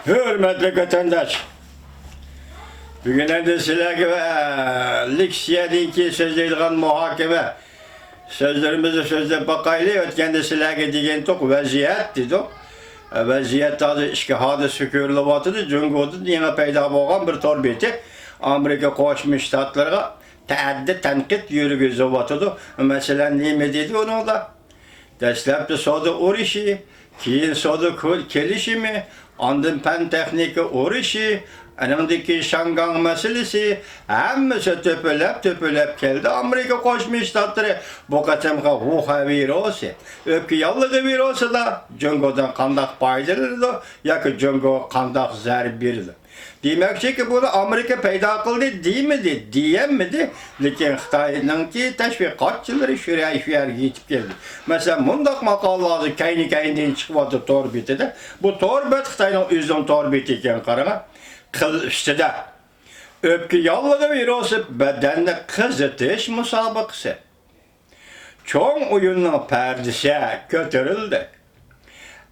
Hürmetli vatandaş. Bugün de sizlerge liksiyedeki sözleyilgan muhakeme sözlerimizi sözde bakaylı ötkende sizlerge degen tok vaziyet dedik. Vaziyet tadı işki hadı sükürlü batıdı. Cungo'da yine peyda boğan bir torbeti. Amerika Koşmuş Ştatlarına təəddi tənqid yürgüzü batıdı. Mesela ne dedi onu da? Dəstəbdə sodu or işi, keyin sodu kelişimi, andın pen texniki or işi, anamdaki Şangan meselesi, hemmisi töpülep geldi. Amerika Koşmuş Ştatları bu kaçamka huha virusu. Öpkü yallığı virusu da Cungo'dan kandak paylarıydı, ya ki Cungo kandak zər birdi. Demekçi ki bunu Amerika peyda kıldı diyemedi, diyemedi. Lakin Xitay'ın ki teşvikatçıları şuraya gitip geldi. Mesela mundak makalları kayninden çıkmadı torbitede. Bu torbet Xitay'ın üzüm torbeti iken karına. Kıl üstüde. Öpkü yallığı virusu bedenle kızıtış musabakası. Çoğun oyunun perdesi götürüldü.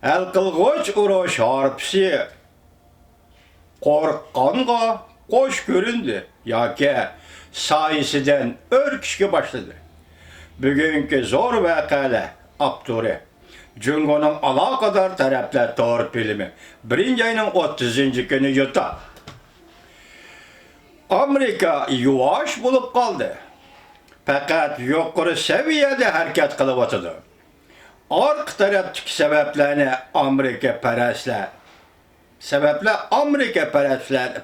El kılgıç uğraş harpsi korkanğa koş göründü. Ya ki sayısından örküşke başladı. Bugünkü zor vakale Abdur'e Cungo'nun alakadar taraflar torpilimi 1. ayının 30. günü yuta. Amerika yuvaş bulup kaldı. Fakat yukarı seviyede hareket kılıp atıdı. Ark taraftaki sebeplerini Amerika perestler Amerika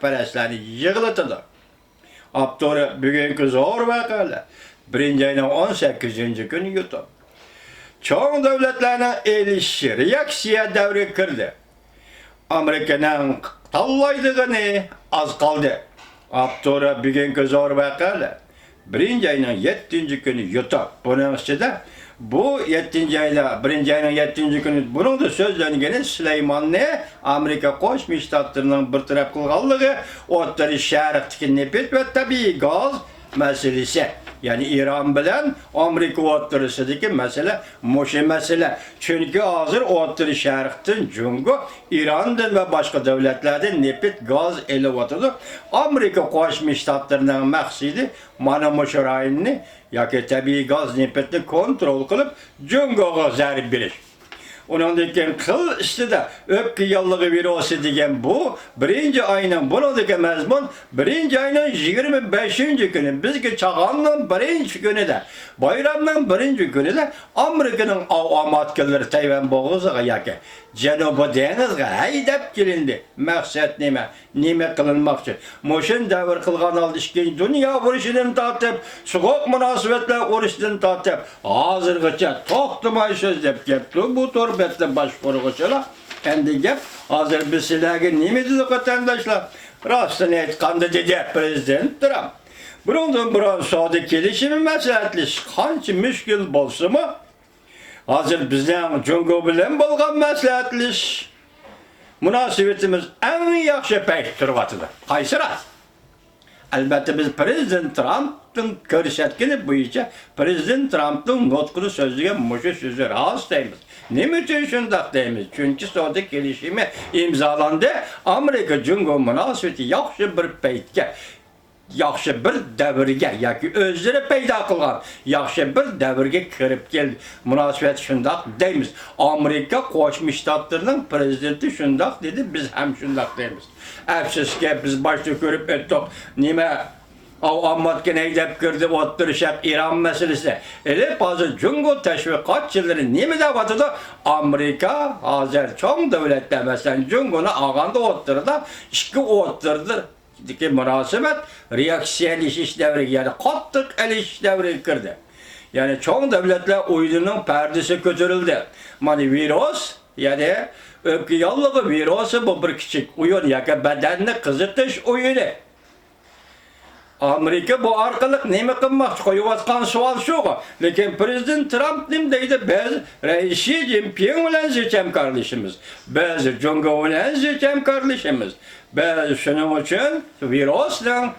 perestlerini yığılıtıdı. Abdur'u bugünkü zor vakale 1. ayının 18. günü yutu. Çoğun devletlerine ilişki, reaksiya devri kırdı. Amerika'nın tallaydığını az kaldı. Abdur'u bugünkü zor vakale 1. ayının 7. günü yutu. Bunun içinde bu 7. ayda 1. ayının 7. günü bunun da sözlengenin Süleyman'ı Amerika Koşmuş Ştatlarının bir taraf kılgallığı otları şerhteki nefret ve tabii gaz meselesi. Yani İran bilen Amerika otlarısıdaki mesele moşe mesele. Çünkü hazır otları şerhtin Cungo, İran'dan ve başka devletlerden nefret gaz ele vatıdı. Amerika Koşmuş Ştatlarının maksidi mana moşe rayını ya ki tabii gaz nefretini kontrol kılıp Cungo'ya zər bilir. Onundaki kıl işte de öpkü yallığı virusu degen bu 1. ayının bunundaki mezmun 1. ayının 25. günü bizge çağanın 1. günü de bayramın 1. günü de Amerika'nın amatkaları Tayvan boğazıga yaki Cenubu denizge haydap gelindi. Maksat neme kılınmak için. Moşun devir kılgan aldı işken dünya vuruşunun tatıp, soğuk münasebetler vuruşunun tatıp, hazırgıça toxtumay sözlep gepti. Bu torbetle başvuruğuçula kendi gep. Hazır bir silahı neme dedi vatandaşlar? Rastını etkandı dedi Prezident Trump. Bunun buran sadı gelişimi meselesi kançı müşkül bolsa mı? Hazır bizden Cungo bilen bolgan məsləhətliş münasibetimiz en yaxşı pek turvatıdır. Qaysı rast? Elbette biz Prezident Trump'ın görüşetkini boyunca Prezident Trump'ın notkunu sözlüğe muşu sözü rast deyimiz. Ne için şundak deyimiz? Çünkü sonra gelişimi imzalandı. Amerika Cungo münasibeti yaxşı bir peytke. Yaxşı bir devirge, yoki özleri peyda kılgan, yaxşı bir devirge kirip geldi. Münasibet şundak deyimiz. Amerika Koşmuş Ştatlarının prezidenti şundak dedi, biz hem şundak deyimiz. Afsuski biz başta görüp ettik, nime Ammatken eydep girdi, ottırışak İran meselesi. Ele bazı Cungo teşvikatçıları nime de vatıdı? Amerika, hazır çoğun devletler mesela Cungo'nu ağanda ottırdı, işki ottırdı. Ki münasebet reaksiya ilişiş devri yani kattık ilişiş devri girdi. Yani çoğun devletler uydunun perdesi götürüldü. Mani virüs yani öpkü yallığı virüsü bu bir küçük oyun ya ki bedenini kızıtış oyunu. Amerika bu arkalık neme kılmak koyuvatkan sual şu. Lakin Prezident Trump deydi biz Reisi Jinping ile seçem kardeşimiz. Biz Cungo ile seçem kardeşimiz. Biz şunun için virüsle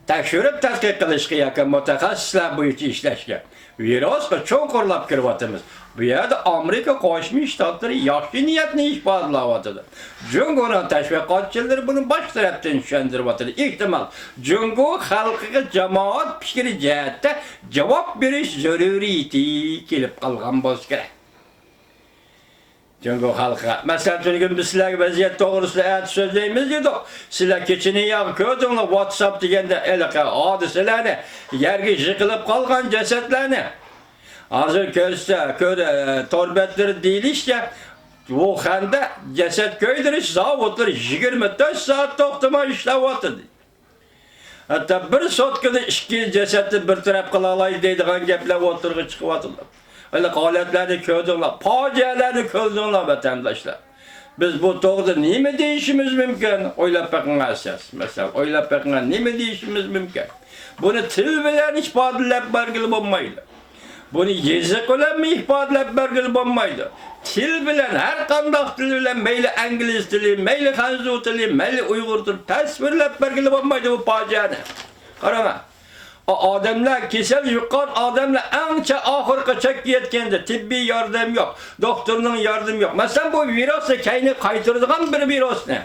tekşürüp tədqiq qilishga yakın mütəxəssislər bu işi işləşki. virusga cho'nqirlab kiryapmiz. Bu yerda Amerika Qo'shma Shtatlari yaxshi niyatni ifodalayapti. Jungoning tashviqotchilari buni bosh tarafdan tushuntiryapti. Ehtimol Jungo xalqiga jamoat fikri jihatda javob berish zaruriyati kelib qolgan bo'lsa kerak. Jungo xalqiga masalan bugun biz sizlarga vaziyat to'g'risida aytib so'zlaymiz dedik. Sizlar kechini yo'q ko'rdinglar WhatsApp deganda anaqa hodisalarni, yerga yiqilib qolgan jasadlarni hazır torbetleri değil işte Wuhan'da ceset köydürüş zavutları 24 saat toktama işlevatı. Hatta bir sotkada iki cesedi bir taraf kılalayız deydiğen gepler oturgu çıkıvatılar. Öyle kaletlerini köydüler, pacielerini köydüler vatandaşlar. Biz bu doğruda ne mi değişimiz mümkün? Oylap bakın esas. Mesela oylap bakın ne mi değişimiz mümkün? Bunu til bilen ifadelep belgili olmaydı. Bunu yazık olan mı ifadelep belgili olmaydı. Til bilen her kandak dili bilen meyli İngiliz dili, meyli Hanzu dili, meyli Uygur dili tasvirlep belgili olmaydı bu paciane. Karama. O adamlar kesel yukarı adamlar anca ahırka çek yetkende tibbi yardım yok. Doktorunun yardım yok. Mesela bu virüsü kendini kaytırdıgan bir virüs ne?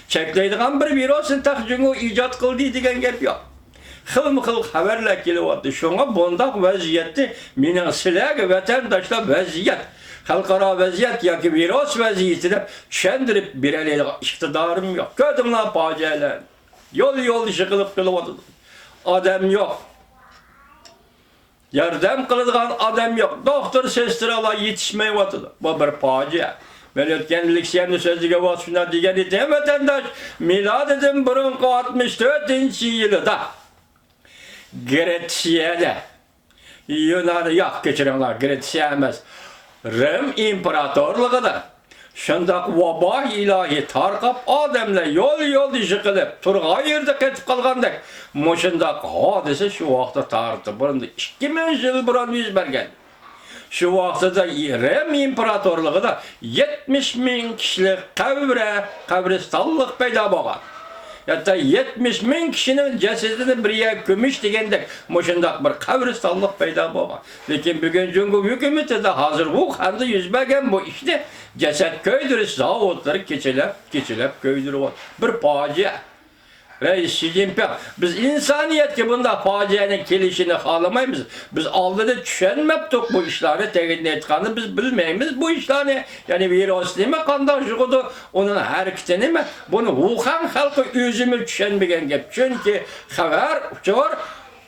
Çekleydigan bir virüsün takcını icat kıldı diyen gep yok. Xil haberler keliyordu. Şuna bundak vaziyeti minin silahı vatandaşlar vaziyet. Halkara vaziyet ya ki virüs vaziyetini çendirip bireyleri iktidarım yok. Gördümler paciyeler. Yol yıkılıp kılıyordu. Adam yok. Yardım kıldıgan adam yok. Doktor sestralar yetişmeyiyordu. Bu bir facia. Ben ötkenlik siyemli sözlüğe vasfına diyen idim vatandaş. Milad edim 1964 yılında. Gretsiye'de. Yunan'ı yok geçirenler. Gretsiye emez. Rim İmparatorluğu'da. Şundak vaba ilahi tarqap adamlar yol yıkılıp turğa yerde ketip kalgandak. Moşundak hadise şu vaqtda tarihte burunda 2000 yıl burun yüz bergen. Şu vaqtda Rim İmparatorluğu'da 70 bin kişilik kabristallık payda bolgan. Hatta 70 bin kişinin cesedini bir yer kömüş degендek moşundak bir kabristallık payda bolgan. Lekin bugün Cumhur hükümeti de hazır Wuhan'da yüz bergen bu işte ceset köydürüş zavodları keçilep köydürüyor. Bir facia. Reis Xi Jinping, biz insaniyet ki bunda facianın gelişini ağlamayız. Biz aldığını düşünmeptik bu işleri, teğin etkanı biz bilmeyimiz bu işleri. Yani virüs değil mi, kandan şukudu, onun hareketini mi? Bunu Wuhan halkı üzümü düşünmeyen gep. Çünkü haber uçuyor,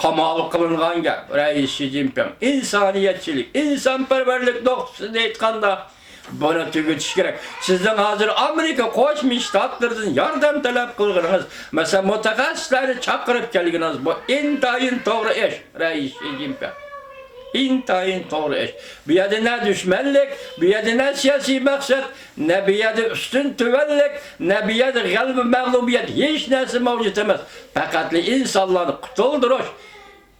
kamal kılıngan gep. Reis Xi Jinping, insaniyetçilik, insanperverlik dokusu etkanda. Bunu tüketiş gerek. Sizden hazır Amerika Qo'shma Shtatlardan yardım talep kılgınız. Mesela mutaxassislarni chaqirib kelginiz. Bu intayin to'g'ri ish, Reis Xi Jinping. İntayin to'g'ri ish. Bu yerda ne düşmanlık, bu yerda ne siyasi maksat, ne bu yerda üstün tüvenlik, ne bu yerda g'alaba mag'lubiyat, hech narsa mavjud emas. Faqat insonlarni qutuldirish.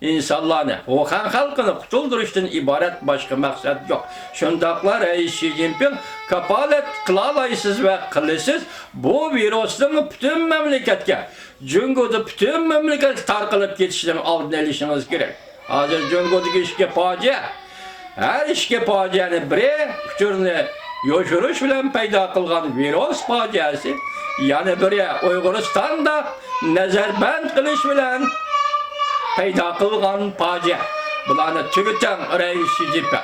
İnsanlarını, Wuhan halkını kutulduruştan ibaret başka maksat yok. Şundaklar Reis Xi Jinping kapalet kılalaysız ve kılısız bu virüsün bütün memleketke, Cungo'da bütün memleket tarqılıp geçişlerini aldın elişiniz gerek. Hazır Cungo'daki işke facia, her işke facianı bire uçurunu yoşuruş bilen payda kılgan virüs faciası, yani bire Uyguristan'da nezarband kılış bilen payda kılgan facia. Bularni tüketen Reis Xi Jinping.